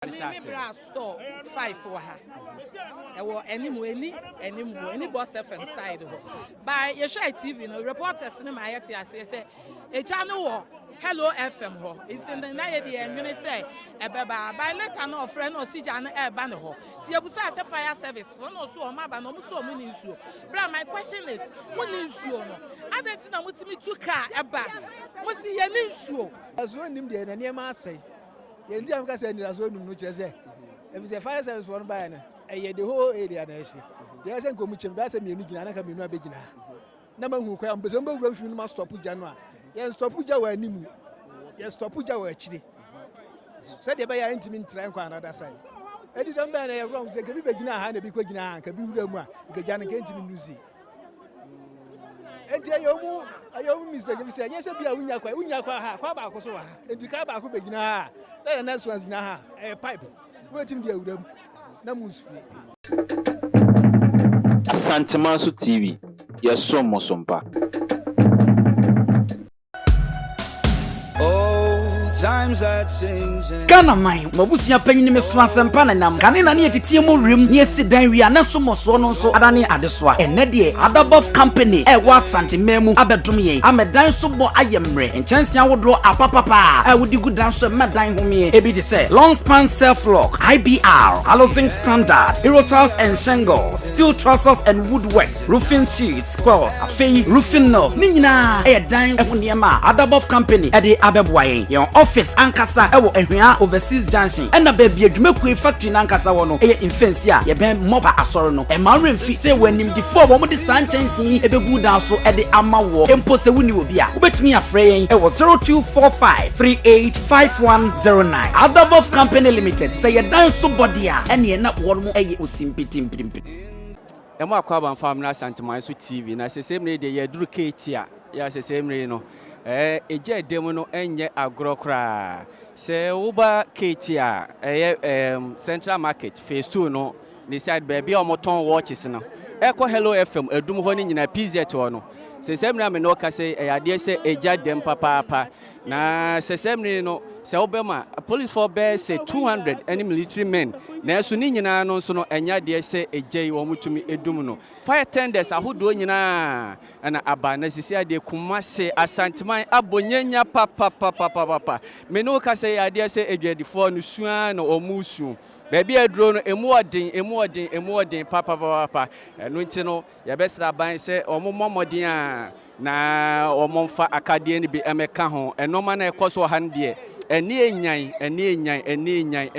Bra store 5 for her. Any boss inside. By your shy TV, no reporters in my say a channel Hello FM ho. It's in the night and you say by letter no friend or see Jan air banner ho. See a fire service for no so my no so meaning so. Bra, my question is, what is you? I don't know what me to car a bag. What's the end so? As one named the near Marseille. The Indian Castle as one which I say. If it's a fire service one by the whole area nation. There's a commission that's a munich and I can be no beginner. Number who can be some of must stop with January. Yes, stop with Jawa Nimu. Yes, stop with Jawa actually. Said the buyer intimate trank on another side. I didn't ban a wrong say, can be beginner and a big beginner, can be Roma, the Jan again to be Lucy. And tell you, I always say, yes, I'll be a winner, Quabaco, and the Cabaco beginner. That next one's Naha, a pipe. Waiting there with them. Namus. Santamasu TV, yes, so Mosomba. Times are changing. Ghana mine, Mabusia penny me swan sampana nam. Canina near the TMO rim, yes, then we are not so much so Adani Adeswa, and Nedie, Adabov Company, was Santimemu, Abedumie. I'm a dance so I am re, and chance I would draw a papa. I would do good dance with Madame Humi, Ebi to say, long span self lock, IBR, housing standard, hero tiles and shingles, steel trusses and woodworks, roofing sheets, squares, a fay, roofing nose, Nina, a dime, Adabov Company, at the Abebway, your office ankasa ewo ehwea overseas junction and na baby adwumakui factory nankasa wo no in fence ya ye ben moba asoro no e ma remfi say wanim di fo wo mo di sanchensi ebegu dan so e de ama wo empo se wuni obi a obetimi afre yen ewo 0245385109 Adabov Company Limited say ye dan so body a ene ye na wo mo eye osimpitimpirimpiri emo akwa ban family Santimanso TV na se semre de ye duru ketia ya se semre no eje demo no enye agrokra se uba ketia Central Market phase 2 no ni side baby omoton watches no eko Hello FM edum ho ni nyina PZ to no se semre me no ka se ade se eja dem papa na se semre no se obema police for bear say 200 any military men na so ni nyina no so no enya de se ejei wo mutumi edum no fire tenders ahodo nyina na aba na sisi ade Kumasi asanteman abonyenya papa me no ka se ade se edwadifo no suan na omusu baby adro no emu odin papa no nti no ya besra ban se omomodin a na omomfa akade ni bi emeka ho enoma na ekoso han de eni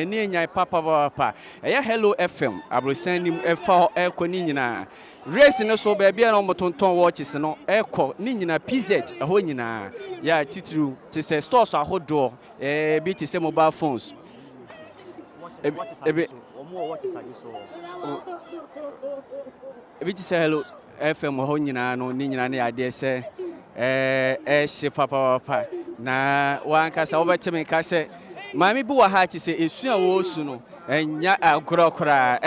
enyan papa eya Hello FM abrosan nim efa ekoni nyina race no so baby na omotonton watches no eko ni nyina PZ ho nyina ya titru ti se stores ahodo bi ti se mobile phones ebi ti se Hello FM ho nyina no ni nyina na ya de se she papa na wankasa obetime ka se mami bi wa ha chi se esu a wo su no enya agrokra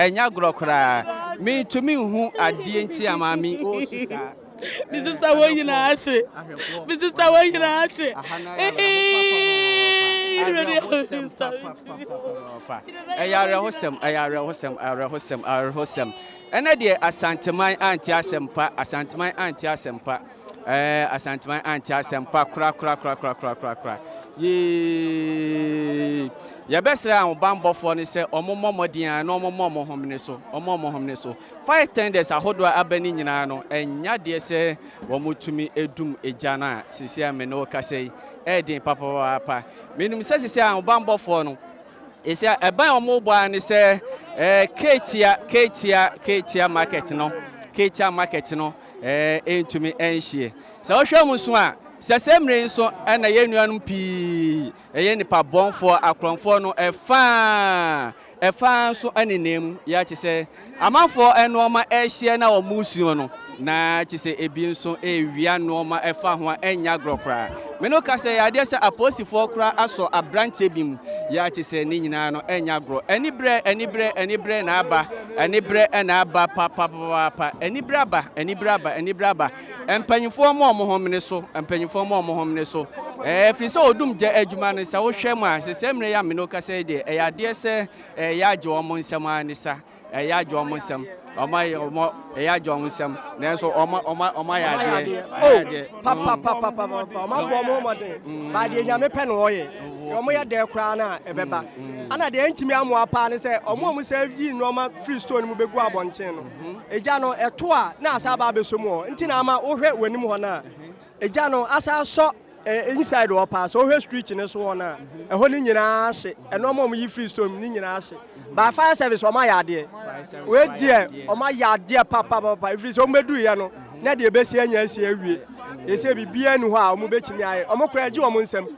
me to me hu ade enti amami o su sa mi sister wo yina ase ayare hosem ene de asanteman anti asempa asanteman anti asempa kra ye ya besra an bambofo ne se omomomodin na omomomhomne so five tenders ahodo abani nyina no enya de se wo mutumi edum ejana sisi ame no kasei edin papa menum se sisi an bambofo no esi eban omobo an se ketia market no entumi enhie se wo hwam so a se semre nso na ye nuanum pi ye nipa bonfo akronfo no efa so anenem ya chi se amanfo enoma ehie na omusuo no na chi se ebi nso ewia noma efa ho enya grokra me no ka se ya de se aposifo kra aso abrante bim ya chi se ni nyina no enya gro enibre na aba papa enibre aba empanyifo mo homne so empanyifo form of Mohomne so. If you saw Dum Edjuman, so Shema, the same way I'm no Cassade, a dear say, a yajo among some anissa, a yajo among some, or my a yajo among some, then so my idea. Oh, Papa, my woman, by the Yame Penoye, Omoya de Crana, a beba. And at the end, me, I'm more partner, say, or more say, ye normal free stone will be guabon. A jano, a toa, na Sababe Sumo, and Tinama, or when you wanna. A jano, as I saw inside or pass, or her street in a swana, a whole in ass, and no more me free stone in ass. By fire service or my idea. Well, dear, or my yard, dear Papa, if it's only do you know, not the best yes, they say, be bien while moving I, or more crazy among them.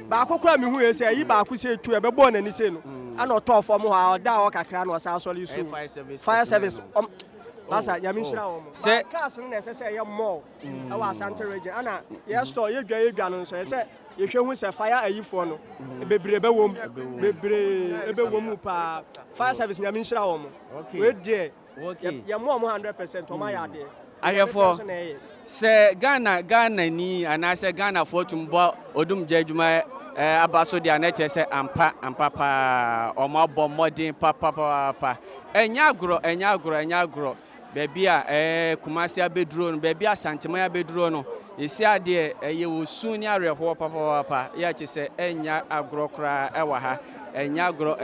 But I could cry me who say, you back, say to a born and it's in. I not talk for more, I'll die, or I can was our solution. Fire service. Masa yamishira wo se castle na say more our Santa region ana yes store ye dwa no so say ye hwe hu se fire ayifo no bebre be wom bebre ebe wom pa fire service yamishira wo we dey ye more 100% o ma ya dey ayefo se Ghana ni ana se Ghana for tumbo odum jadwuma abaso dia na che se ampa pa o ma bọ modern papa enya agro baby a Kumasi abeduro no baby asanteman abeduro no esi ade ye wosu ni areho papa ya che se enya agro kra ewa ha enya agro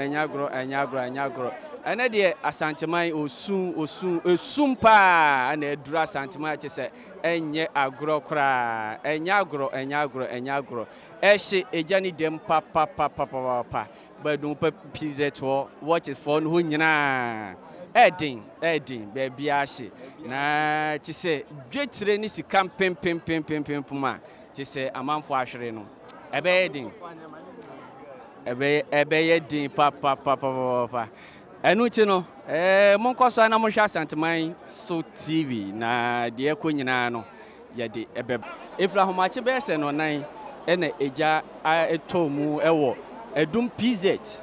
ene de asanteman osum pa na edura asanteman che se enye agro kra enya agro ehye ejani dem papa badum pa pizza to watch it for no nyina Edding, baby ashe. Na ti se dwetire ni sika pem ma. Ti se amanfo ahwere no. Ebe yedin papa. Enu ti no monkoso na mo hwa Santeman so TV na de ekọ nyina no yede ebe efra homache be se no nan ene eja etomu ewo edum PZ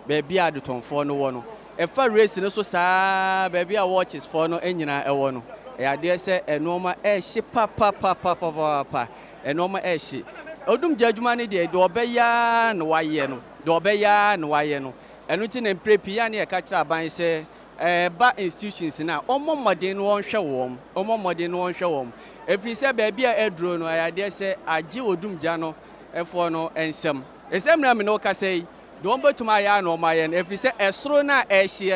baby adotonfo no wo no efa race no so saa baby a watches for no enyina ewo no ya de se enoma ehye papa enoma ehye odum jadwuma ne de obeya no waye no enu ti na prepi ya ne e ka kira ban se ba institutions na omomode no wonhwe wom efi se baby a edro no ya de se age odum ja no efo no ensem na me no ka sei don't bet to my yan or my end. If you say a srona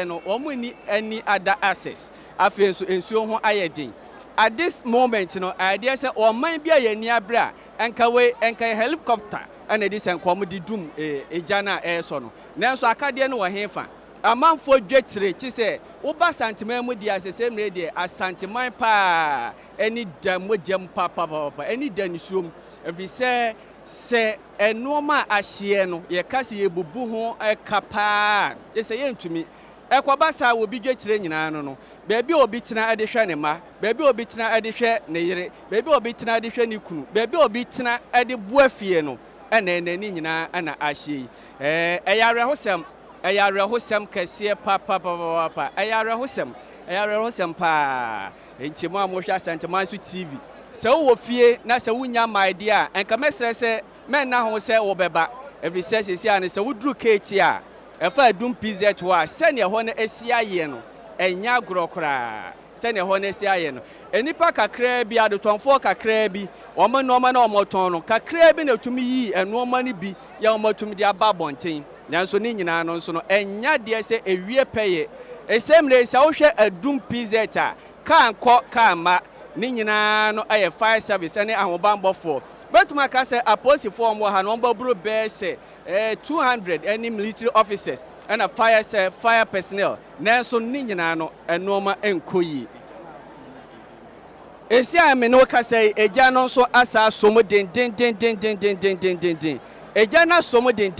no omuni any other access. I feel so in so ayedin. At this moment, I dare say or might be a near bra and helicopter and a decent comedy doom a jana air son. Now so I can't know what hefa. A man for jet rate, she say, Oba Santiman with the same lady as Santiman pa any damn with jam papa, any denisum. If you say enoma ahye no ye kasi ye bubu ho ekapa ye say yen tumi ekwabasa wo bi dwetire nyina no beebi obi tena ade hwe ne ma beebi obi tena ade hwe ne yire beebi obi tena ade hwe ne kunu beebi obi tena ade buafie no ene ni nyina ana ahye eyare hosem kase papa eyare hosem pa entimo amohwa Santeman so TV se wo fie na se wunya my idea enka mesre se men na ho se wo beba every sesi ane se wudru keti a efa adum PZ to a se ne ho na asia ye no enya grokra se ne ho na asia ye no enipa kakra bi adotonfo kakra bi omo no ma na omoton no kakra bi na tumi yi eno ma ni bi ya omotumi di aba bonten nanso ni nyina no nso no enya de se ewie peye esemre se wo hwe adum PZ a kan ko kan ma ni nyina no aye fire service ene ahobambofo betuma ka se aposifo omwo ha no mbaburo be se 200 any military officers and a fire personnel nanso ni nyina no enoma enkoyi esi ame no ka se eja no so asa somo den eja na somo den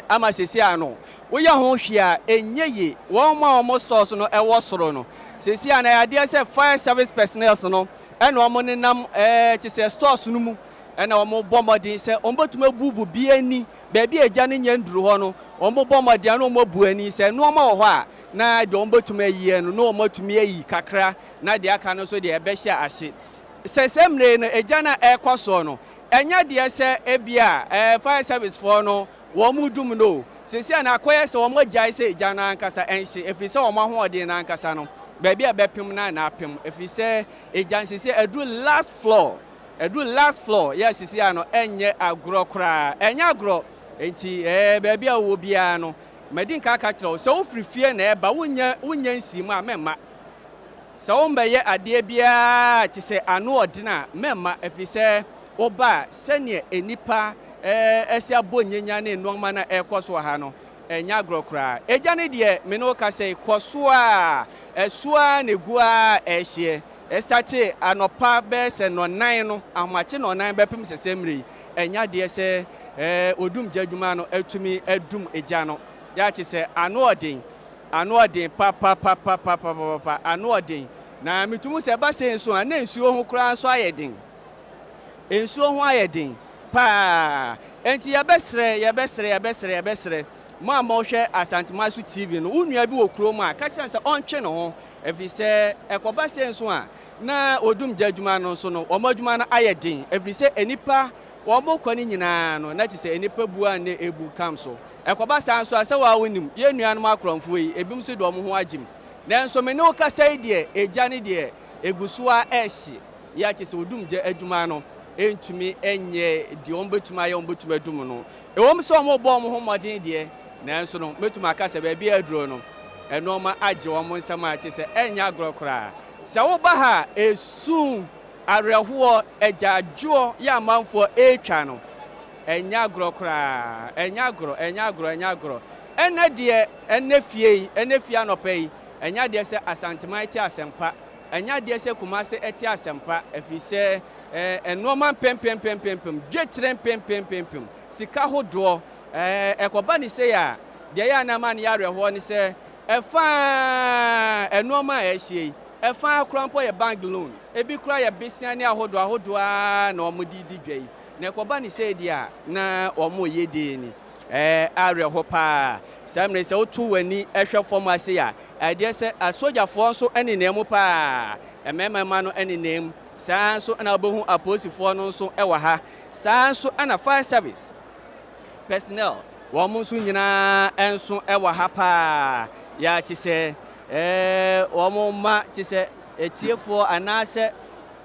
ama sesi ano wo ya ho hwia enyeye wo ma stores no ewo soro no sesi ana ya de se fire service personnel no ena omo nenam ti se stores no mu ena omo bomodin se ombotuma bubu bi ani ba bi eja ne nya nduru ho no omo bomodin na omo bu ani se no omo ho a na de ombotuma yi no no omo tumi yi kakra na de aka no so de ebe hia ase sesemre no ejana ekoso no enya de se ebia fire service for no wo mudum no sesi na akoye se wo magyae se ejana ankasa enhye efiri se wo mahoode na ankasa no baabi a bepem na apem efiri se ejan sesi edu last floor yes sesi ano enye agro kra enya agro enti baabi a wo bia no medin ka ka kire so wo frifie na eba wonya nsimu a memma so wo mbeye ade bia ti se ano odina memma efiri se oba sene enipa esi abonyenya ne noma na ekoso ha no enya agrokra ejane de me no ka sei koso a esua negua ehye estate anopa be se no nan no amache no nan bepem sesemri enya de se odum jadwuma no atumi adum eja no ya che se ano odin pa ano odin na mitumu se ba se nso na nsuo ho kra nso ayedin ensuo ho ayedin pa enti yebesre mo amahwe asantimasu TV no unua bi wokuro mu a ka kire se ontwe no ho efi se ekoba se nso a na odum jadwuma no nso no omadwuma na ayedin efi se enipa wo mokoni nyina no na ti se enipa bua ne ebu kam so ekoba sa nso ase wa wonim ye nuanom akronfo yi ebim so do mo ho agim na nso me ne o ka sai de eja ne de egusuwa ehye ya ti se odum je adwuma no entumi enye di ombetuma ya ombetuma adum no ewom so mo bo mo ho modin de nanso no metuma aka se ba bia aduro no enoma age wo mo nsam a ti se enya agrokra se wo ba ha esun areho ejajo ya manfo etwa no enya agrokra enya agro ena de enefie anopai enya de se asanteman ti asempa enya de se Kumasi eti asempa efise enoma pempem dwetrem pempem sika hodo ekoba ni se ya de ya na man ya reho ni se efa enoma ehie efa krampo ye bank loan ebi kra ye besian ni ahodo na omudidi dwai na ekoba ni se dia na omo yede ni areho pa samre se otu wani ehwe form ase ya de se asojafo nso enenemu pa emema no enenemu sanso na obohu aposifo no nso ewa ha sanso na fire service personnel wo mo nso nyina enso ewa ha pa ya ti se wo mo ma ti se etiefo anase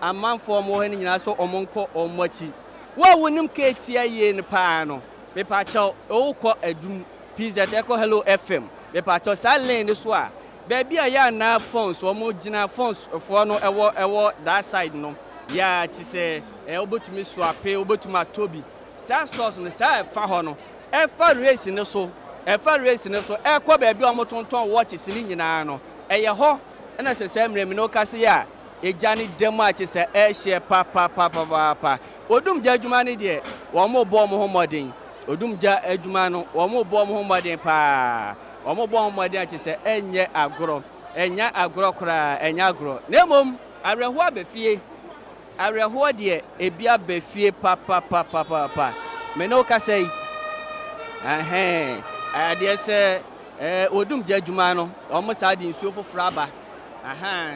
amanfo mo he nyina so omonko omochi wo wonim ka etia ye ne pa no me pa cho okọ adum pizza eko hello fm me pa cho salen so a baby a ya na phones o mo gina phones for no ewo that side no ya ti se obotumi so ape obotuma tobi sa stores no sa fa ho no e fa race ne so ekọ baby o mo tonton watch sini nyina no eye ho na se semre me no kase ya ejani demo a ti se share pa odum jadwuma ne de wo mo bo mo ho modin odumja adwuma no wo mo bo mo homaden pa wo mo bo homaden ati se enye agro kra enya agro nemom areho abefie areho de ebi abefie pa me no ka sei ade se odumja adwuma no wo mo sa de nsuo foforo aba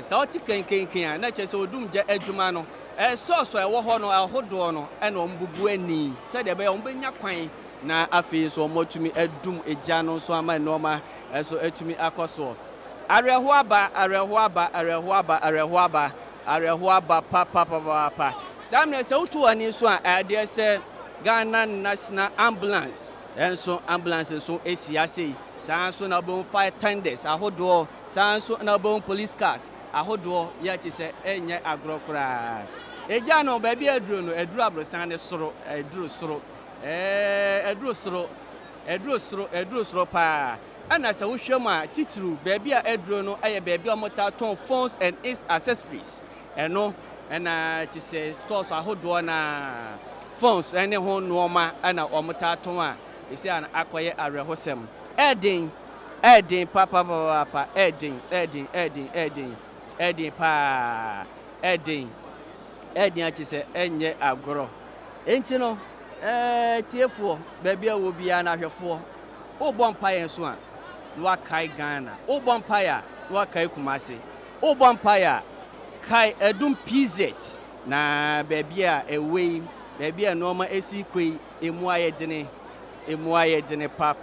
sa oti kenken na che se odumja adwuma no store so ewo ho no ahodo no na ombubu ani se de be ombenya kwan na afi so motumi adum eja no so ama noma so atumi akoso areho aba pa samne se utu ani so a de se Ghana National Ambulance enso ambulance so esiase sanso na bon fire tenders ahodo sanso na bon police cars ahodo ya ti se enye agrokura eja no ba bi aduro no aduro abrosan ne soro aduro soro pa ana sa wohwem a titru ba bi a aduro no aye ba bi omota ton phones and its accessories eno na ti se stores ahodo na phones ene ho nooma ana omota ton a isi an akoye arehosem edin pa edin pa edin ati se enye agoro enti no tiefo baby a wo bia na hwefo wo bompaye so a no akai Ghana wo bompaye no akai Kumasi wo bompaye kai edum PZ na baby a away baby a normal esi koi emu aye dene pa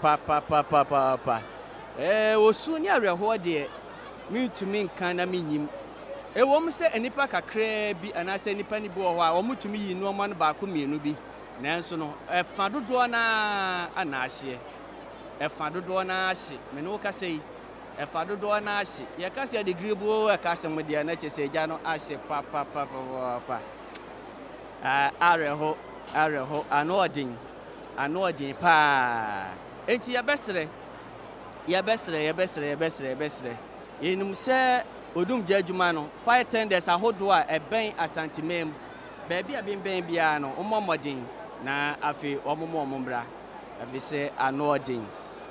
osu ni areho de me to me kan na menyim ewom se enipa kakra bi anase enipa ni bi wo ho a omutumi yi normal no ba ko mienu bi nanso no efa dodo na anahye efa dodo na ahye me no ka sei efa dodo na ahye ye ka se degree bo e ka se mo de na chese ja no ahye pa areho anodin pa enti ya besre yenum se odum jadwuma no 5 tenders ahodo a eben asantimem baabi a bemben bia no omomodin na afi omombra afi se anodin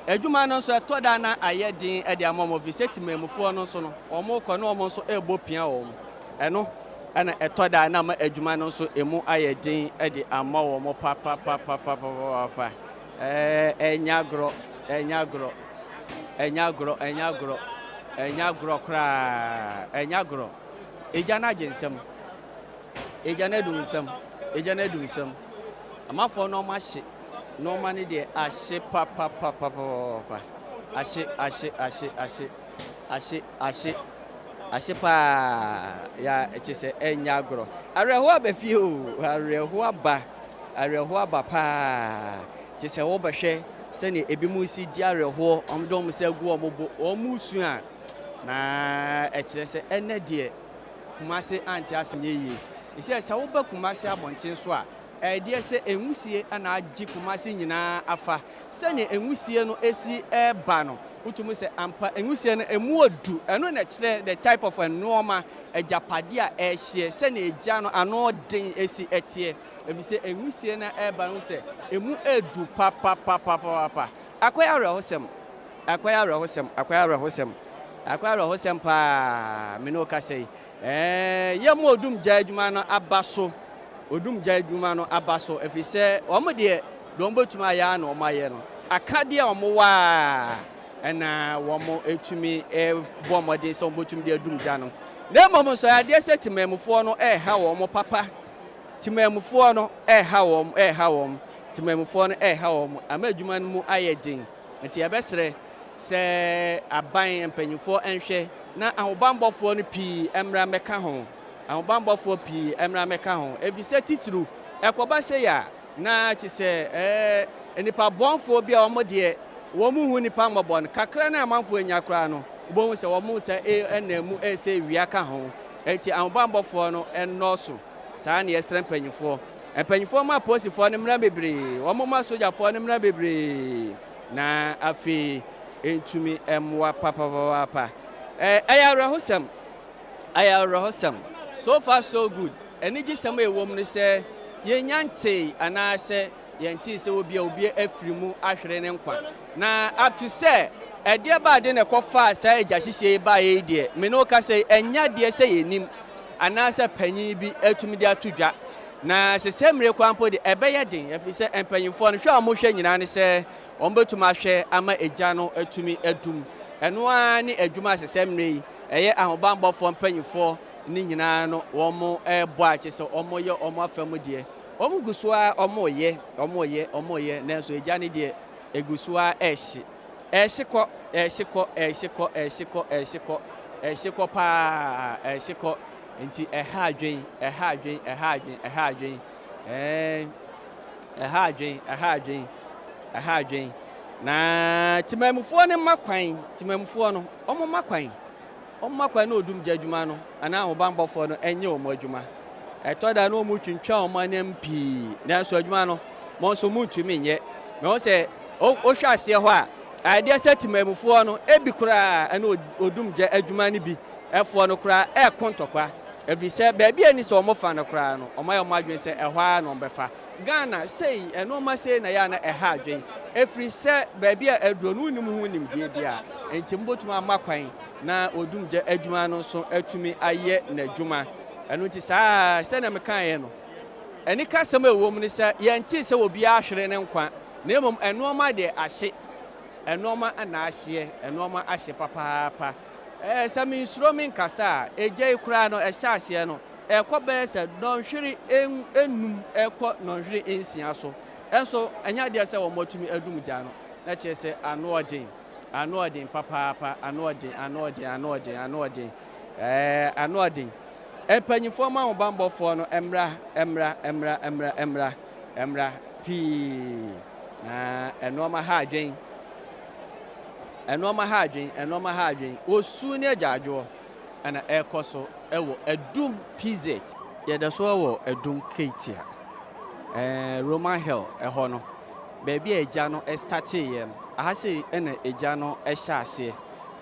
adwuma no so etoda na ayedin e de amomo fi setimemfo no so no omokọ na omo so ebo pia wo eno ana etoda na ma adwuma no so emu ayedin e de amawo mo pa enyagro kra enyagro eja na agensem eja na dunsem amafo no mahye no mane de ahye pa ahye pa ya etise enyagro areho abafie o areho aba pa tise wo behwe sene ebi mu si di areho omdom se gu omobo omusu a na ekire se ene de Kumasi anti asenye yi ise se wo ba Kumasi abonten so a de se enwusie ana agi Kumasi nyina afa sene enwusie no esi eba no utumu se ampa enwusie no emu odu eno na kire the type of normal ejapade a ehye sene eja no ano den esi etie ebise enwusie na eba no se emu edu pa akwaya rehosem pa me no ka sei yem odum jadwuma no abaso efise omo de dombotuma ya na omo aye no akade a omo wa na womo etumi bomode so ombotumi de adum ja no na momo so ya de setimemfo no ha womo papa timemfo no ha womo ama adwuma no mu ayedin enti yebesre se aban empanyifo enhwe na ahobambofo no pi emra meka ho ebise titru ekoba se ya na ti se enipa bonfo bia omo de wo mu hu nipa mobon kakra na amanfo anyakra no bo hu se wo mu se enamu se wia ka ho enti ahobambofo no ennoso saa na yesre empanyifo ma posifo no mra bebre wo mu ma sojafo no mra bebre na afi entumi emwa papa ayarahosam so far so good eniji sam ewom ne se yenyante anase yenti se obi afrimu ahwere ne nkwa na up to say ede ba de ne kofa sa eja hihye ba ye de me no ka say enya de se yenim anase panyi bi atumi de atodwa na se semre kwampo de ebeye den afise empanyifo no hwe amohwe nyina ne se ombetuma hwe ama eja no atumi adum eno a ne adwuma se semre eye ahobambofo empanyifo ni nyina no womo ebo ache se omo ye omo afam de omo gusua omo ye na so eja ne de egusua eshiko pa eshiko nti eha adwen na timamfo ne makwan timamfo no omo makwan na odum jadwuma no ana ahobambofo no enye omo adwuma etoda na omo twintwa omo anempi na so adwuma no mo so mutumi nye me se o hwa ase ho a ade se timamfo no ebi kura ana odum adwuma ne bi efo no kura kontokwa evise baabi ani so omo fa no kura no omo ya adwen se ehwa na ombefa Ghana sei eno ma sei na ya na eha adwen efri se baabi a eduro no nim hu nim die bia enti mbotuma makwan na odum adwuma no so atumi aye na adwuma eno ti saa se na mekan ye no eni ka sem ewom ni se yenti se obi ahwere ne nkwa na emom eno ma de ahye eno ma ana ahye eno ma ahye papa sami insuro min kasa eje ikura no ehya ase no ekɔ se don hwere enum ekɔ no hwere ensia so enso enya de se wo motumi adum gya no na che se ano odin papa ano odin empanyifo ma wo bambɔfo no emra pi na enoma ha adwen osu ne agyaadwo ana ekoso ewo edum pizet ye da so ewo edum ketia Roman Hill eho no baby eja no start ye aha se ena eja no ehya ase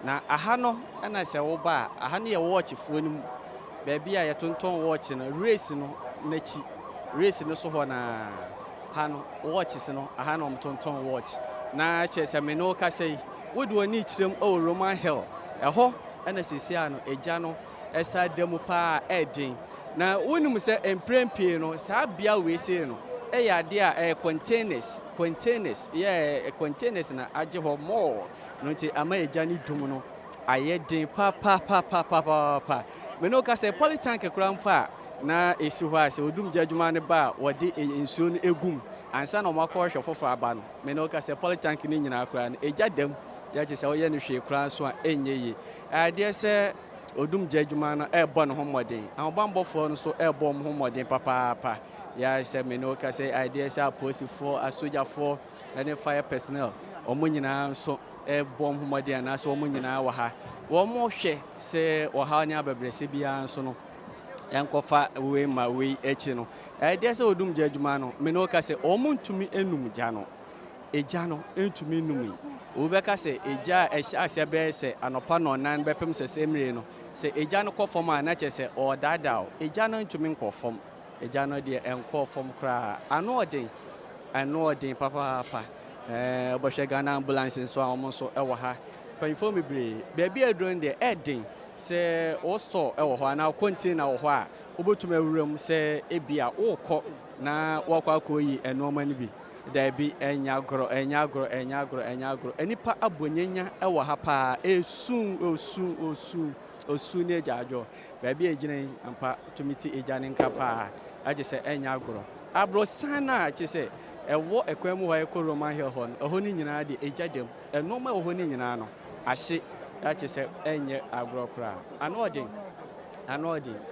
na aha no ana se wo ba aha ne ye watch fuonim baby a ye tonton watch no race no nachi race no so ho na ha no watch se no aha no tonton watch na che se me no ka sei wodi woni kirem o Roman Hill eho ana sisi ano eja no esa demu pa edin na wonum se emprempie no sa bia we se no eyade a containers containers na age ho more no ti ama eja ni dum no ayedin pa me no ka se polytank krampa na esi ho ase odum jadwuma ne ba wode ensuo no egum ansa na omakọ hwe fofo aba no me no ka se polytank ni nyina kra no eja dem ya che se wo ye no hwe kra so a enye yi ade se odum jadwuma no ebo no homoden ahobambofo no so ebo mo homoden papa ya se me no ka se ade se aposifo asojafo ene fire personnel omo nyina so ebo mo homoden na so omo nyina wa ha wo mo hwe se wo ha nya bebrese bia so no enkofa we ma we echi no ade se odum jadwuma no me no ka se omo ntumi enum gya no eja no entumi enum Ubeka se eja ehya be se anopa no nan bepem se semre no se eja no kofom a na che se o dadao eja no ntumi nkofom eja no de enkofom kra ano odin papa obehwe Ghana ambulance nso a omo so ewo ha panfo mebre bia adron de edin se o store ewo ho na container wo ho a obotum awuram se ebia wokọ na wakọ akoyi enoma ni bi Debi enyagro enipa abonyenya ewo ha pa osu ne jajo baby ejine ampa tumiti ejane nkapa aje se enyagro abrosana aje se ewo ekwemu wa ekọ Roman Hill hon oho ni nyina de ejadem enoma oho ni nyina no ahye aje se enye agro kra anodin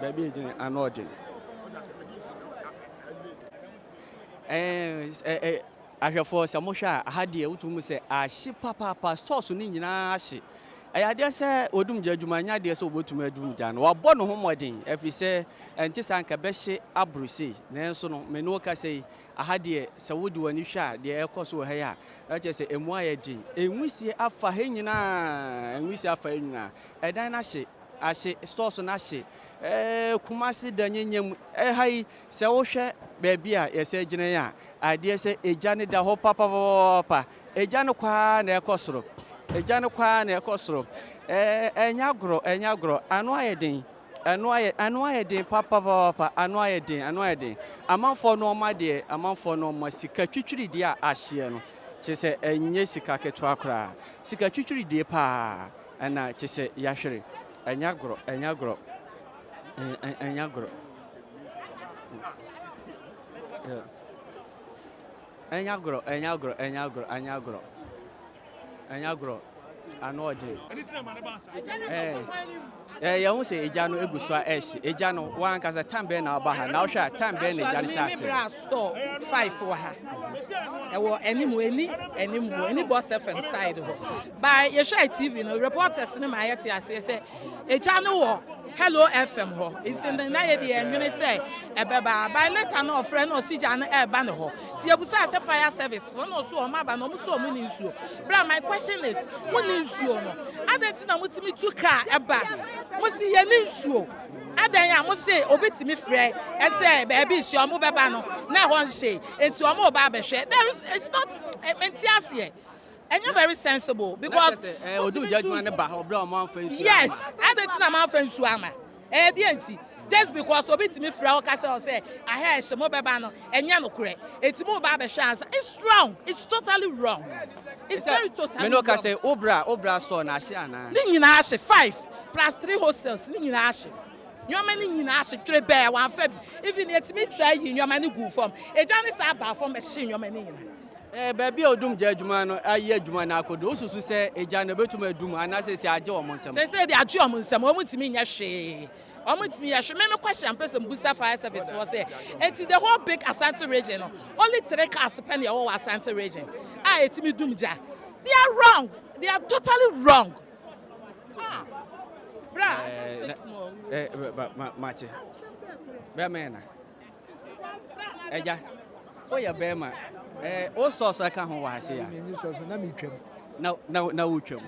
baby ejine anodin ahwefo se mo hwa ahade wutum se ahye papa stores ni nyina ahye ayade se odum jadwuma nya de se obotum adum gya no wabọ no homodin efi se enti sanka be hye abrusi nenso no me no ka sei ahade se wodi wani hwa de ekoso wo ha ya ache se emu ayedin enwisi afa he nyina edan na hye stores na hye Kumasi danyenyem hai se wo hwe baabi a yese gine ya ade se eja ne da ho papa eja no kwa na ekosoro enyagro anu ayedin papa anu ayedin amanfo no ma sika twitwiri de a ahye no che se enye sika ketwa kra sika twitwiri de pa ana che se yahwere enyagro anode ya hu se eja no eguso a ehye eja no wan kasa tambe na oba ha na ohwa tambe na eja no shase store 5 wa ha ewo eni boss FM side ho by yeshua TV no reporters ne ma yete ase se eja no wo Hello FM ho is in the night the enwene say ebeba by letter no friend no sija no eba ne ho ti ebusa say fire service for no so o ma ba no mo so mo ni nsuo bra my question is mo ni nsuo no adenti na mutimi tu car eba mo si ye ni nsuo adan ya mo say obetimi frɛ ese ba bi hye o mo beba no na ho nhye enti o mo ba behwe it's not mentiasie. And you're very sensible because Odu judgment ne ba ho bra o man fan su. Yes, I don't think man fan su ama. Dienti just because obitimi frɛ o ka say I hear she mo beba no enya no korɛ. Enti mo ba be hwe it's wrong. It's totally wrong. It's very totally. Me no ka say obra so na hye ana. Ni nyina hye 5 plus 3 hostels ni nyina hye. Your money in a secret bear one feb. Even it's me try in your money go from. A Johnny Sabbath from machine your money. Baby, Odum Judgman, a year Juman, I could also say a Jan Betume Dum, and I say, I do almost some. They say they are German, some moment to me, she. Almost me, I should remember question person Busa Fire Service for say. And see the whole big Asante region, only 3 cars depend the whole Asante region. It's me Dumja. They are wrong. They are totally wrong. Mate. Bearman. Eja. Oh, yeah, Bearman. All stores I can't hold here. No, Uchum.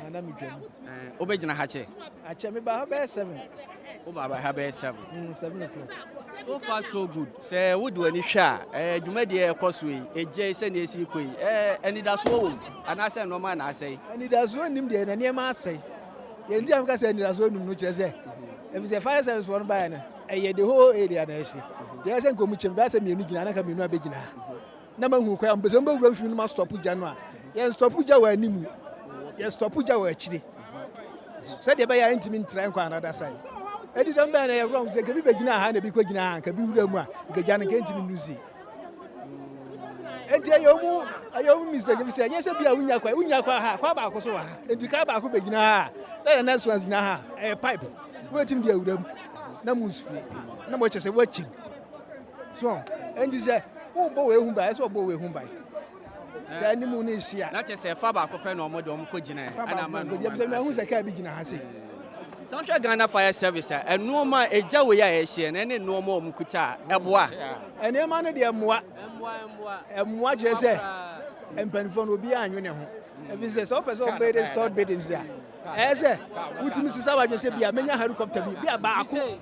Obejana Hache. I check me by 7. Oba have 7. 7 o'clock. So far, so good. Say, would do any share? You made the causeway, a Jason is equal. And it does so. And I say, no man, I say. And it does one him there, and near my say. The Indian can send us one, which I say. If it's a fire service one by the whole area, there isn't commission, that's a munich, and I can be no beginner. Number who can be some of you must stop with January. Yes, stop with your name. Yes, stop with your actually. Said the buyer intimate tranquil on the other side. I didn't buy a wrong second, be beginner, and be quick now, can be with them, the Jan again to be Lucy. And tell you, I always say, yes, I'll be a Winyaka, Quabacosa, and the Cabaco beginner. Let the next one's now a pipe. Waiting there with them. No moose, no much as a watching. So, and this is oh, boy, whom by, so boy, whom by. The animal is here. Not just a Fabaco pen or Modom Kojina, and I'm who's a cabin has it. Central Ghana Fire Service, and no more a Jawaya Asian, and no more Mukuta, Ebois. And a man of the Moi, and what you say, and Penfon will be on you. If it's a soap as all bedding, start biddings there. As a, which Mrs. Savage said, be a many helicopter, be a Baku.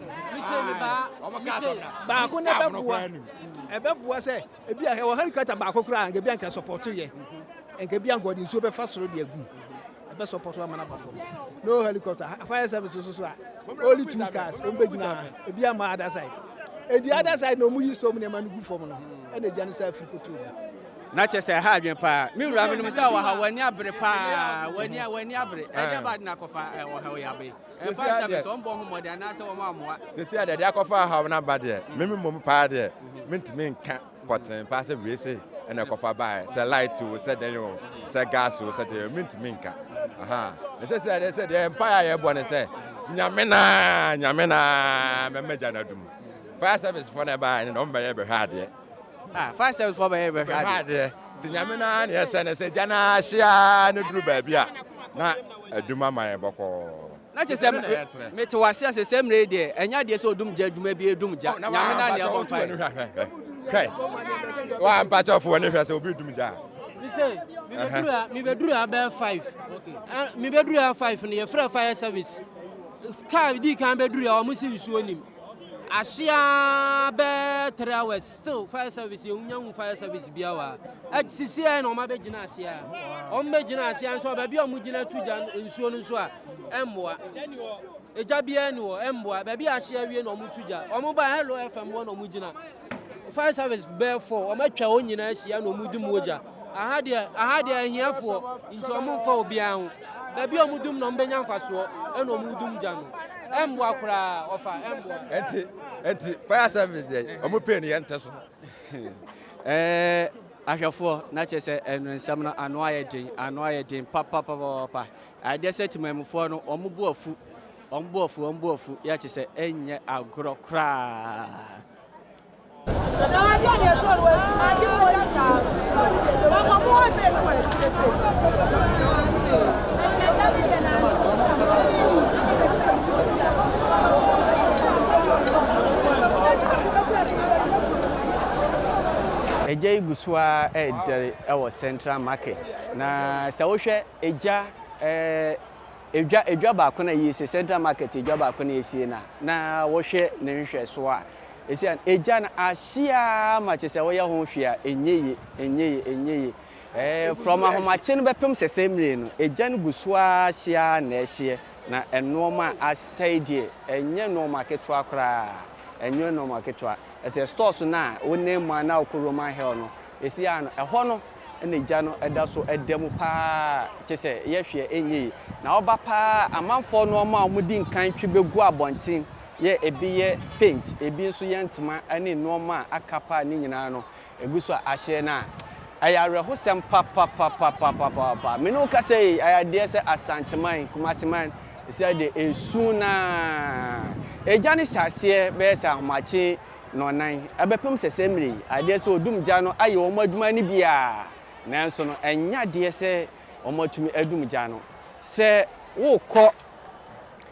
Baku never one. A bab was a be a helicopter Baku crying, a Bianca support to ye, and Gabian in super fast will be a good. A best support one man perform. No helicopter, fire service, only 2 cars, Umbegina, a be a my other side. And the other side, no more use so many man good for me, and the Janissa Fukutu. Not just a hard pa. Me ramming myself, when you break pa, when you break, and about Nakofa or how you be. And fire service on bomb more than I saw Mamma. They say that Yakofa have not bad there. Minimum part there, mint mean can't pot and pass a race and a coffee by. Say light to said you say gas to said you mint minka. Aha. They said the empire born say, Yamena, Memajana Dum. Fire service for never and on by ever had yet. Fire service for ever had there. Tinyamina, yes, and I said, Jana, Shia, no blue baby. Not a Duma, my boko. Not just a me to assess the same radio, and yet, yes, or doom judge may be a doom judge. Okay. One patch of one if I will be doom judge. Me bedru about 5. Okay. Me bedru 5 near fire service. Car di can bedru almost you Asia be 3 hours still fire service young fire service biawa at CCN on my beginasia on beginasia so baby on mujina tujan in so emwa ejabiano emwa baby Asia we no mutuja o mo ba hello FM one no mujina fire service bear 4 o matwa onyina Asia no mudum oja ahade ahiafo into o mo fa obian baby o mudum no mbenya mfaso e no mudum jano emwa kura ofa emwa enti fire service dey omo pay ni ente so ahwefo na chese enu nsam na ano ayedin papa I dey say timamfo no ombu afu ya chese enye agro kra Eja iguswa ewo Central Market na se wo hwe edwa ba ko na yesi Central Market edwa ba ko na yesi na wo hwe ne nhwe so a esi an eja na ahia ma che se wo ye ho hwe a enye from ahomache no bepem sesemre no eja no guswa ahia na ehie na enoma asaidie enye no market akra enye no market a ese stores na woni ma na okoroma hell no esi an eho no na eja no eda so edem pa chese ye hwe enyi na oba pa amanfo no ma omudi nkan twebegu abonten ye ebi ye paint ebi nso ye ntoma ane nneoma akapa ni nyina no eguso ahye na ayare ho sem pa me no ka say ayade se asanteman kumaseman se de esuna ejane hyase be se ahomache no nan abepem sesemri ade se odum gya no aye wo maduma ni bia nanso no enya de se wo matumi adum gya no se wo kɔ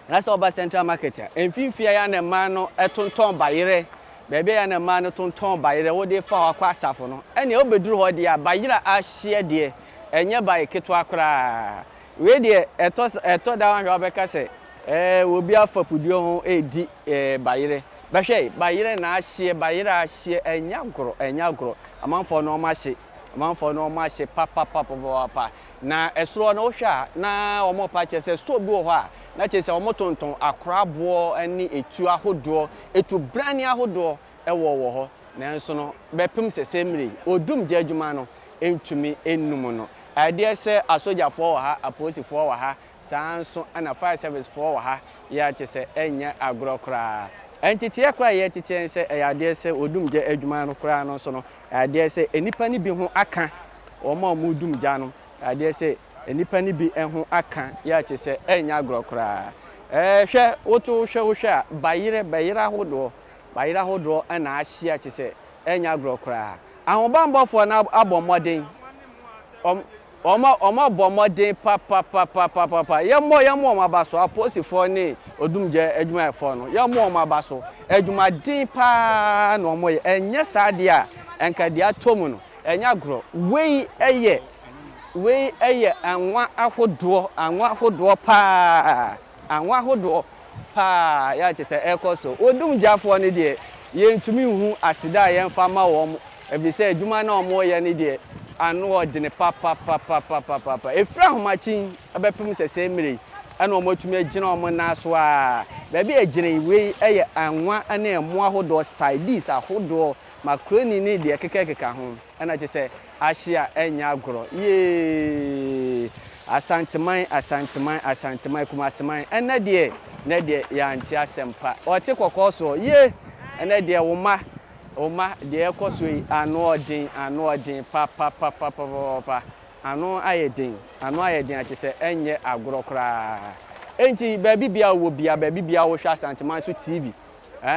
na se oba central market emfimfia ya na ma no etonton bayire bebe ya na ma no tonton bayire wo de fa akwa asafo no ene obeduru ho de ya bayira ahye de enye baye keto akra we de eto da wan hwe obeka se obi afapudio ho edi bayire behwe bayire na ahye bayire ahye enya gro amanfo no ma hye amanfo no ma hye papa na esoro no hwa na omo pa chese store bi ho a na chese omo tonton akrabo ani etu ahodo etu brani ahodo ewo ho nanso no bepem sesemri odum gya adwuma no entumi enum no ade se asojafo wo ha aposifo wo ha sanso ana fire service fo wo ha ya chese enya agrokra entity ekra ye titi se ade se odum gya adwuma no kra no so no ade se enipa ni bi ho aka omo odum gya no ade se enipa ni bi ho aka ya chese enya agrokra hwe woto hwe bayira hodo ana ahia chese enya agrokra ahobambofo na abomoden Oma bomodin papa yemo mabaso aposifo ni odumje adwuma efo no yemo mabaso adwuma din pa no moye enye sade a enka dia tomu no enya gro wei eye anwa ahodo pa ya chese ekoso odumjafo ni de yentumi hu asida yemfa ma wo mo ebise adwuma na omoye ni de anu odine papa efra homachin abepem sesemre ana omotumi agina omo naso a ba bi agina iwe eye anwa ana emu ahodo sides ahodo macaroni ni de kekeka ho ana chese ahia enya agoro ye asanteman kumaseman ena de ya anti asempa ote kokoso ye ena de Oma de ekoswe anu odin papa anu ayedin achese enye agrokra enti baby bia wo hwa Santeman so TV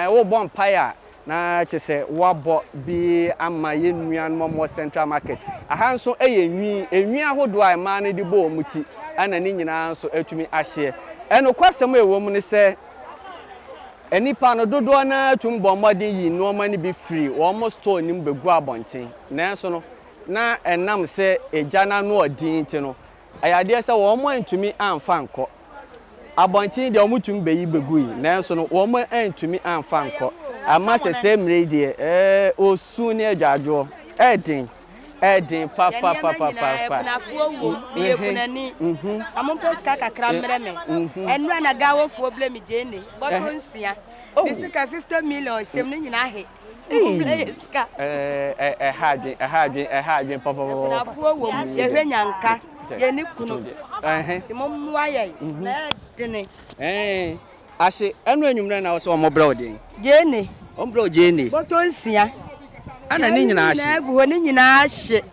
wo bon paya na achese wabo bi ama ye nuan mo Central Market aha nso enwi ahodo a ma na di bo muti ana ni nyina nso atumi ahye eno kwasem ewo mu ne se enipa no dodo na tumbo modern yi no mani be free almost store nim begu abonten nanso no na enam se ejana no odin ti no ayade se wo mo antumi amfa nko abonten de omutum beyi begu yi nanso no wo mo antumi amfa nko ama se semre de osu ne adwadwo edin papa na fuo mi ekunani amompo ska kakra mreme enura na gawo fuo ble mi jene boton sia bisika 50 million sem ni nyina he ska hadwen papa na fuo wo ye hwe nyanka ye ni kunu ti mom waye na dene ase enu enwumre na wo so omo brode jene ombro jene boton sia ana ni nyina ahye na gu ho ni nyina ahye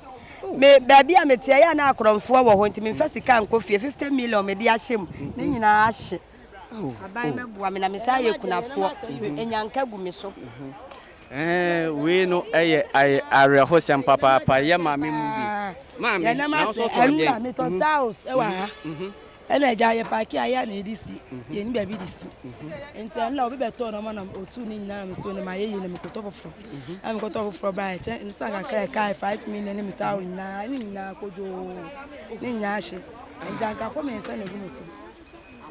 me baby ametia ya na akromfo wo ho ntimi mfasika nkofie 50 million me di ahye mu ni nyina ahye abai mebua me na mesaye kunafo enyanka gu me so we no eye are hosem papa ye mami mu bi mami na so to de me to house e wa ha ena ja ye paki aya na edisi ye ni baby disi enti an la obi beto no na otu ni nyina me so ne ma ye na me koto foforo am koto foforo ba e che nsa ka kai 5 million ni metawo na kojo ni nya ahye enja ka fo me nsa na gu no so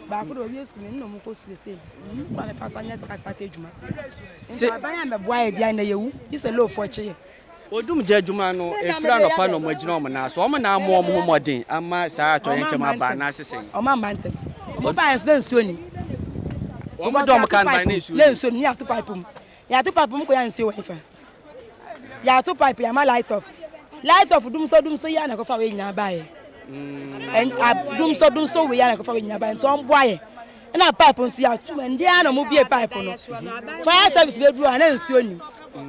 ba ko obi esku ni no mu ko su se kwa me pasa nya start ejuma se abanya me boa e dia na yewu ise low for che odum je adwuma no efra no pa no magina o na so o na amo mo modern ama saa ato yenche ma ba na sesen o ma mantem mo ba ens den suoni o mo dom kan ba na suoni len suoni ya to pipe mu ko ya nsi we fa ya to pipe ya ma light off dum so ya na ko fa we nya ba ye en dum so we ya na ko fa we nya ba en so on boaye na pipe nso ya tu ndi ana mo bie pipe no fire service be duru ana nsuo ni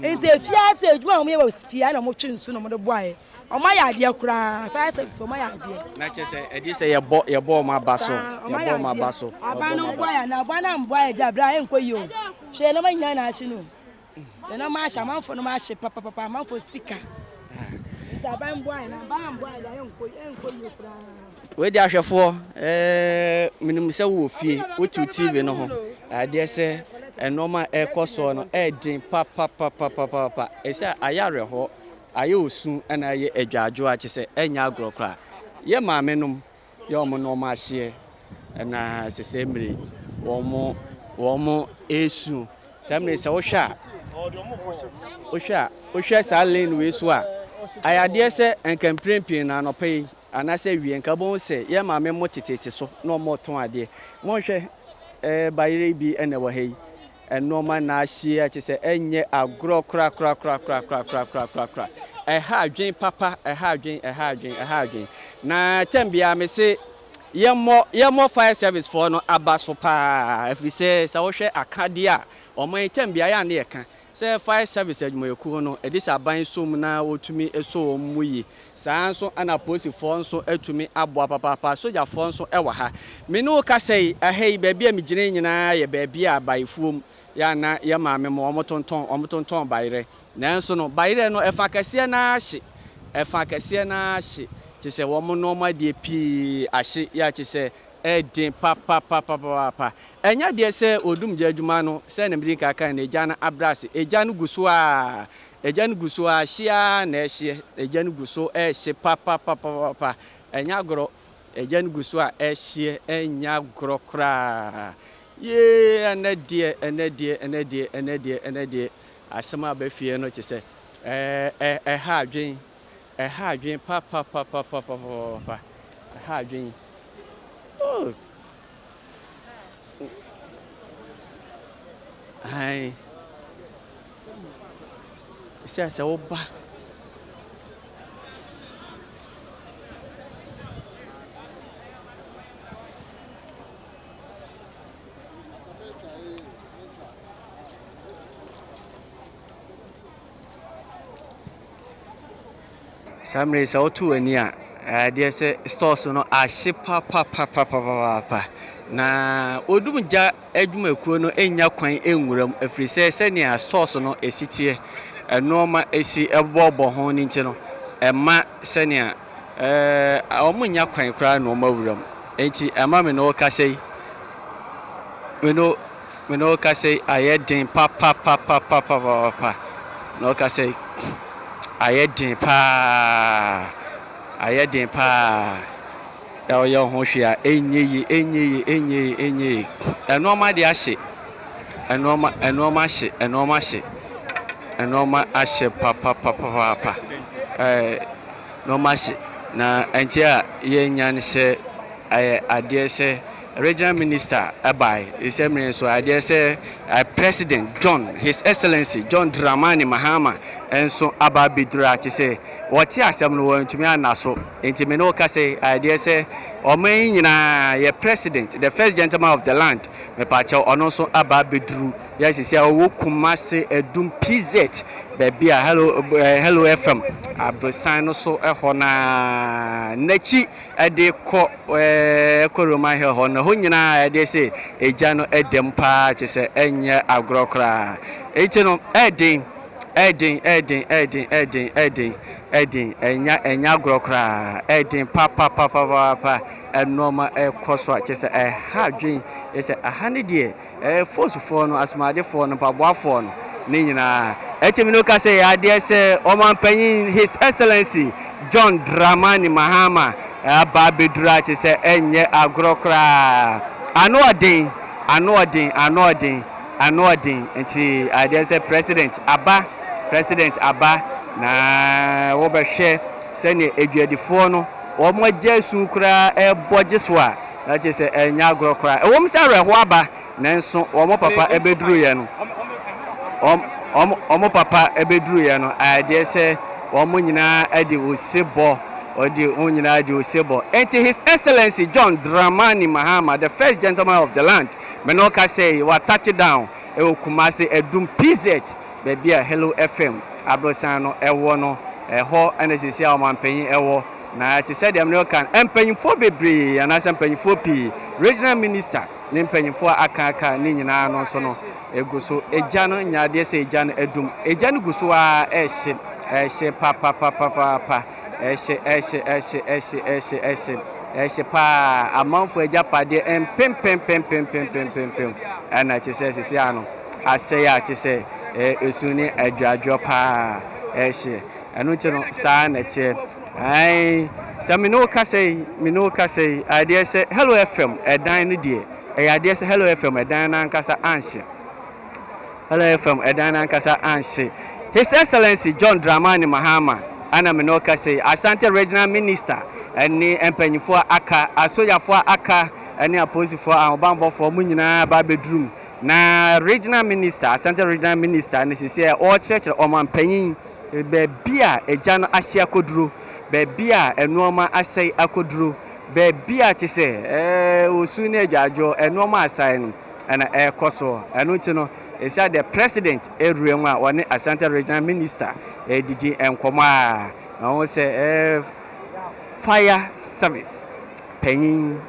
nti efia se ejuma mo ye wa fia na mo twe nsuo na mo de boae o ma ya ade kura fire service o ma ya ade na che se edi se ye bo ma baso aba no boae na aba na mboae ja bra e nko yi o hwe na ma nya na ahye no na ma ahye manfo no ma ahye papa manfo sika aba mboae na aba mboae da e nko yi kura we di ahwefo minimum se wo fie wo tu TV no ho ade se enoma ekoso no edin papa ese ayare ho aye osu na aye adwajo a chese enya agrokra ye maame num ye omo no ma hye na sese mri wo esu samne se wo hwa sa lane we so a ayade se enkamprempin na no pay anase wie nka bon se ye maame mo tetete so no mo ton ade mo hwe bayire bi ene wo hei enoma na ahye a chese enye agro kra ha adwen papa ha adwen na tembia me se yemo fire service for no abaso pa if we say sa wo hwe akade a o man tembia ya na ye ka say fire service adwumayeku no edis aban som na wotumi eso omuyi saa nso ana police for nso atumi aboa papa soja for nso ewa ha me no ka say ahei baabi a migine nyina ye baabi a baifuom ya na ye maame mo omotonton bayire nanso no bayire no efa kase na ahye chese wo mo no ma de pi ahye ya chese edin papa enya de se odum jadwuma no se na mbi kaka na eja na abrase eja no guso a hia na ehye eja no guso ehye papa enya gro eja no guso a ehye enya gro kra ye enedie asema ba fie no chese ha adwen papa ha adwen oh ai ese oba samre sa otu ani a de se stores no ahye papa na odumja adwumakuo no enya kwan enwuram afiri se ne stores no esitie enoma esi ebobo ho ni nti no ema se ne omunya kwan kra no mawuram enti ema me no kasei me no kasei ayedin papa no kasei ayedin pa ya yo ho hwea enye enoma de ahye enoma ahye papa noma ahye na entia ye nyan se ade se regional minister abai isemre so ade se president his excellency John Dramani Mahama enso aba bidura ati se woti asem no wantumi anaso enti me no ka se ade se oman nyina ye president the first gentleman of the land me pa che ono so aba biduru ya sisi owo Kumasi edum PZ baby a hello FM abrosan no so eho na nachi ade ko koroma he ho na ho nyina ade se eja no edem pa che se enye agrokra enti no edin enya agrokra edin papa enoma ekoso che se hadwin ese ahane de force for no asmade for no paboafo no ni nyina etimi no ka se ade se omanpanyin his excellency John Dramani Mahama aba bedura che se enye agrokra anoodin enti ade se president aba na wo behwe se ne edwadifo no wo mo jesu kura bojeso a na che se enya agrokra wo msa reho aba nanso wo mo papa ebeduru ye no omo papa ebeduru ye no ade se wo mo nyina ade osebo odi unyina di osebo enti His Excellency John Dramani Mahama, the first gentleman of the land, menoka say wa touch down e Kumasi edum PZ baby a Hello FM abrosano ewo no ho anesisi a omampanyin ewo na ti said dem no kan empanyimfo bebre anasa empanyimfo pi regional minister ne empanyimfo aka ni nyina no so no eguso eja no nyaade se eja no edum eja no guso a ehye pa ehye pa amanfo eja pade empem ana ti se sisi ano ase ya ti se esuni adwadwo pa ehye anu ti no sa na ti ai samino kasei idea say Hello FM edan no die idea say Hello FM edan na nkasa anhye Hello FM edan na nkasa anhye His Excellency John Dramani Mahama ana mino kasei Asante Regional Minister eni empanyifo aka asoyafo aka eni aposifo ahobambofo mu nyina ba bedrum na Regional Minister Asante Regional Minister ne sisi o church omampanyin bebia eja no ahye akoduro bebia enuoma asai akoduro bebia ti se osu ne adwajo enuoma asai no ana ekoso enu ti no esa the president eruemu a woni Asante Regional Minister didi enkomo a na won se fire service penyin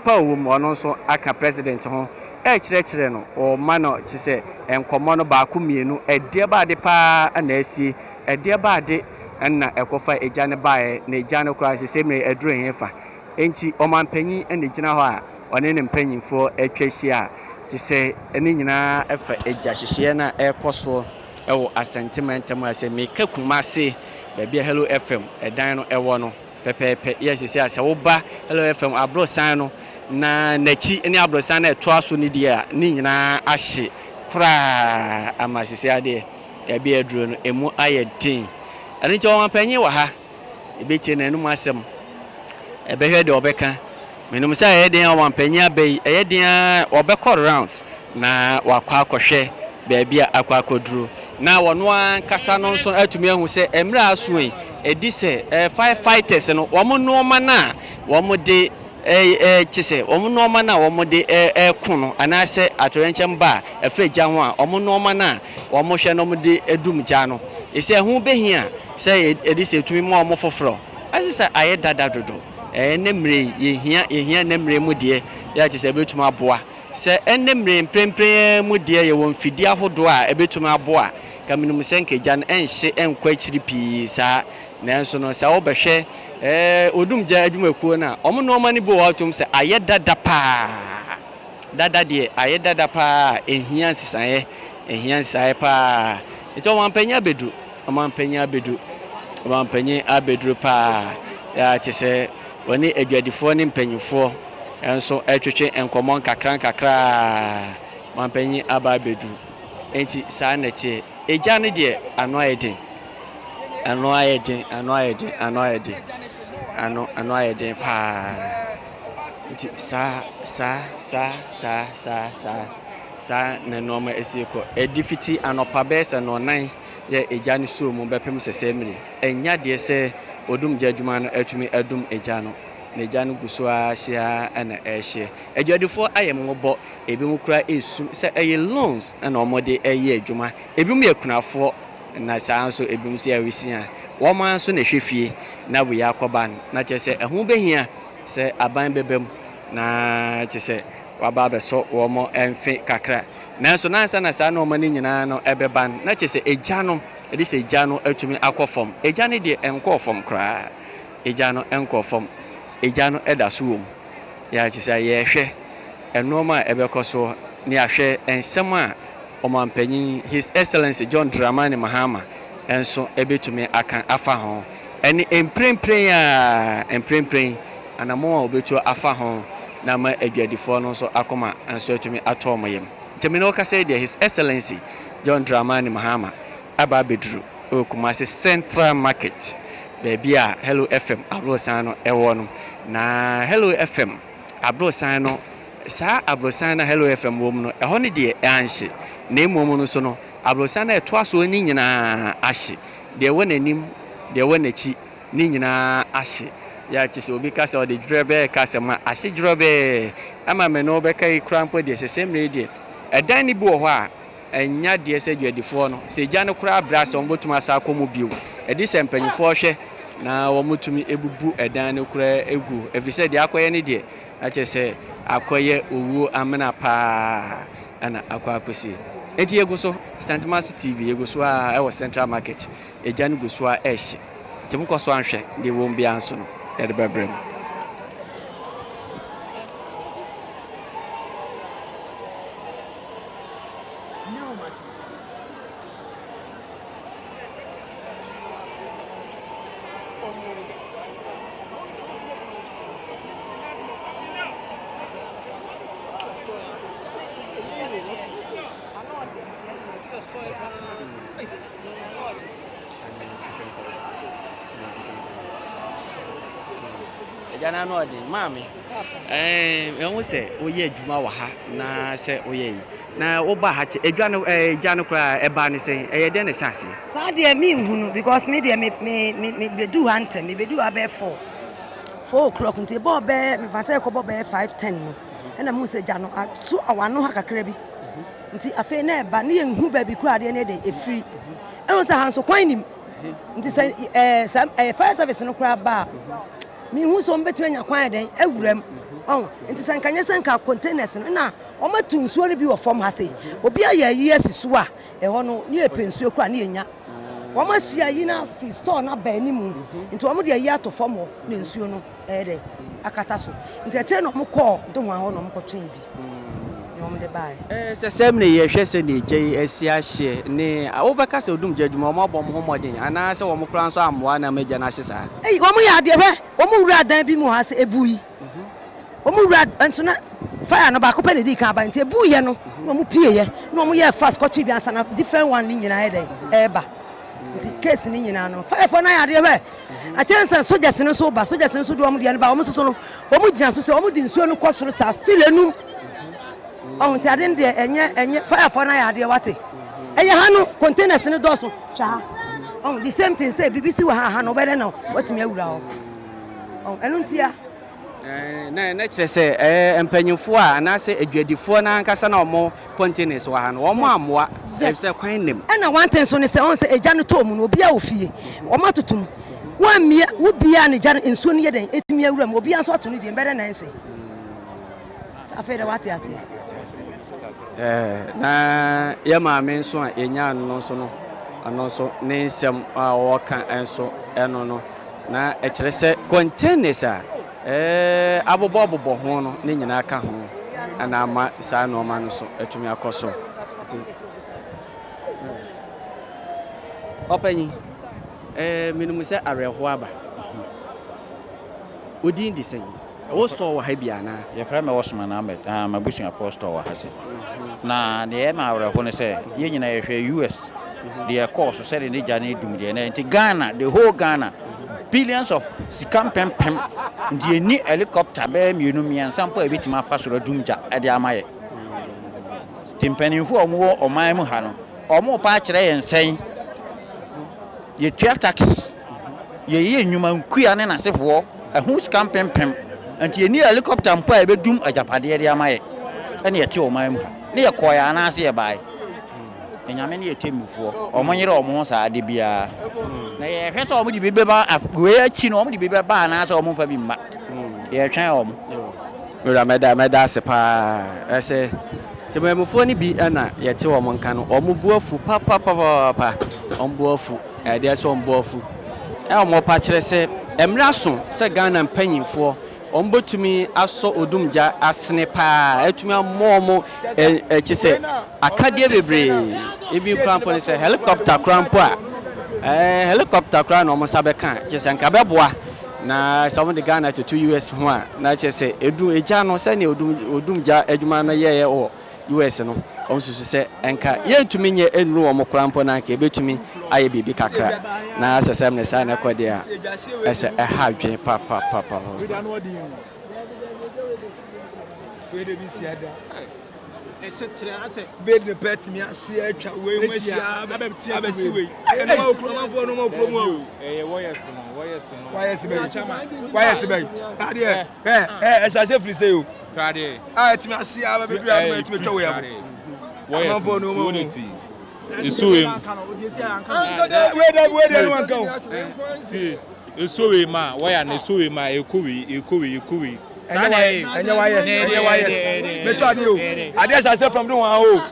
pa wo ono so aka president ho kire no o mano ti se enkomo no ba ku mienu ede ba de pa na asie ede ba de na ekofa eja ne bae na eja no kra se me eduro henfa enti omampanyin na gina ho a one ne mpanyinfo atwahia ti se eni nyina efa eja hyehye na ekoso ewo asentiment ma se me Kumasi bebia Hello FM edan no ewo no pepepe yesisi ase wo ba Hello FM abrosan no na nachi eni abrosan na eto aso ni dia ni nyina ahye kra amasisi ade ya bi eduro no emu ayedin ani che omampanyin wa ha ebeche na enu asem ebehwe de obeka menum say eyedin omampanyin abai eyedin obekọ rounds na wakwa akohwe baabi a akwa akoduro na wono an kasa no nso atumi ahu se emra asoe edi se firefighters no womo nooma na womo de chise womo nooma na womo de kuno anase atorenchem ba afreja ho a womo nooma na womo hwe no mo de edum ja no ese hu behia se edi se tumi mo womo foforo asisa aye dada dodo nemre yehia nemre mu de ya chise betuma aboa se enemre mprempren mu de ye won fidi ahodo a ebetuma aboa kaminum senke jan enhye enkwa chiri pi sa nanso no sa wo behwe odum ja adwumakuo na omo no mani bo watum se aye dada pa dada de aye dada pa ehia nsisaye pa eto omampanya abedu pa ya tise woni adwadifo ne mpanyifo enso etwetwe enkomon kakra mampanyi ababedu enti saa nete eja ne de ano ayedin pa enti sa ne normal esiko edifiti anopa besa no nan ye eja ne so mu bepem sesemri enya de se odum jadwuma no atumi adum eja no neja no guso ahia ana ehye adwadifo ayemmobo ebi mu kura esum se eye loans na omode eye adwuma ebi mu yakunafo na saanso ebi mu se awisia wo man so na hwefie na we yakoban na chese ehu behia se aban bebem na chese waba beso wo mo enfe kakra nanso nansa na saa no mani nyina no ebeban na chese eja no edi se eja no atumi akofom eja ne de enkofom kra eja no enkofom eja no eda so wom ya chese ye hwe enoma ebekoso ni ahwe ensem a omampanyin His Excellency John Dramani Mahama enso ebetumi akan afa ho eni emprempren anamo obetu afa ho na ma adwadifo no so akoma anso atumi atomoyem temino ka say there His Excellency John Dramani Mahama aba bedru Kumasi Central Market bebia Hello FM abrosan no ewo no na Hello FM abrosan no sa abrosan na Hello FM wom no eho ne de anhye na emom no so no abrosan na eto aso ni nyina ahye de wonanim de wonachi ni nyina ahye ya ti se obi ka se o de dwrebe ka se ma ahye dwrebe ama me no be kai krampo de se semre de edan ni bi wo ho a enya de se dwadifo no se gya no kra bra se on botuma sa akomu biu edi se mpanyifo hwe na wo mutumi ebubu edan no kra egu efise de akoye ne de a che se akoye owu amena pa ana akwakosi enti yeguso Santimaso TV yeguso a e wo Central Market egya no guso a ehye timuko so anhwe de wo mbia nso no e de bebrem Jana no de mami ehun se oye adwuma wa ha na se oye na wo ba ha che adwa no jana kra e ba ne se e de ne sase fa de mi hunu because me de me be do hunter me be do about 4 o'clock until bo be me fa se ko bo be 5:10 no e na mu se jano atu awano ha kakra bi nti afi na e ba ne enhu ba bi kra de ne de e free e won se hanso kwan nim nti se fire service no kra ba mi hu so mbetu nya kwan den awuram nti sankanye sanka containers no na o matu nsuo no bi wo fom ha sei obi aye yi asisu a ho no ne epensuo kra ne enya o ma si ayi na free store na ba ni mu nti o mo de ayi ato fom ho ne nsuo no de akata so nti eche no mo call do ho no mo kotwen bi no de bai se sem ne ye hwe se ne je asi ahye ne wo beka se odum jadwuma mo abom ho modin ana se wo mo kran so amwa na meja na hye sa wo mo ya de hwe wo mo wura dan bi mu ha se ebui wo mo wura nso na fire no ba ko pe ne di kan ba nti ebuye no no mo pie ye no mo ye fast kotwe bi ansa na different one ni nyina he den eba nti case ni nyina no fire for na ya de hwe a chance soldiers no so ba soldiers no so do mo de ne ba wo mo so no wo mo gina so se wo mo di nsuo no kosoro sa still enum nti ade de enye fire for na ya de wate eye ha no containers no do so twa the same thing say BBC wa ha no better now watimi awura ho enu ntia na kire se empanyimfo a na se adwadifo na ankasa na omo containers wa ha no omo amwa se kwan nim na one thing so ne se on se eja no to mu no obi a ofie omo totum wa mia wo bia ne ja nsuo ne yeden etimi awura mu obi anso ato ne de better na nse afere wate ase na ya maame nso a enya no nso no ano so ne nsem a wo kan enso eno no na e kire se containers a abobo ho no ne nyina aka ho ana ama sa no ma no so etumi akoso openyi minum se areho aba odin di sen wo store wa ha bia na ye fra me Osman Ahmed mabushi apostle wa hase na de ma areho ne se ye nyina ye hwe US the course said in the journey dum de na nti Ghana the whole Ghana billions of sikam pem the ni helicopter be mienu miansa mpo ebitima fa so dumja e de amaye timpanimfo omo oman mu ha no omo pa kire ye nsen ye tua taxes ye nyuma nkua ne na sefo ehun sikam pem nti ni helicopter mpo e be dum ajapade de amaye ene ye te oman mu ha ne ye koya na ase ye bai enyame ne yetemufo omonyere omo sa de bia na ye hwe so omo di bibeba we achi no omo di bibeba na so omo fa bi mma ye twen omo ora meda sepa ese tememufo ni bi na ye te omo nka no omo buafu papa omo buafu e de so omo buafu e omo pa kire se emra so se Ghana mpanyimfo ombotumi aso odumja asne pa etumi amomo chise akadie bebre ebi krampo ne se helicopter krampo a helicopter kra no mo sabe kan chise nka beboa na some de Ghana to US ho a na chise edu eja no se ne odumja adwuma no ye o US no omsusu se enka yentumi nye enru wo mo krampo na nka ebetumi aye bibi kakra na sesem ne sa na kode a ese ha dwen papa etc. I say bed the pet me asia atwa we masia abeti we no more kloma for no more klomo why yes be ade e say free say o ade ti me asia abedu am ti me twa we am why for no more eso we no one come see eso we ma why na eso we ma ekowe enye why yes me twa de o ade say from do one o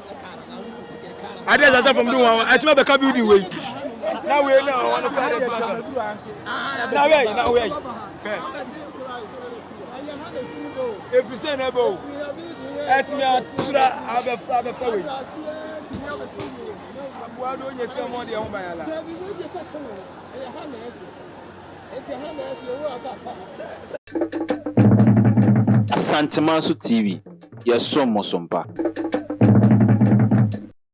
ade say from do one I ti me be ka building we now we now one of the now we if you say never et me atura abefa we abuado onye sika mo de ho ba yala Asante Maso TV, yes, so Mosompa.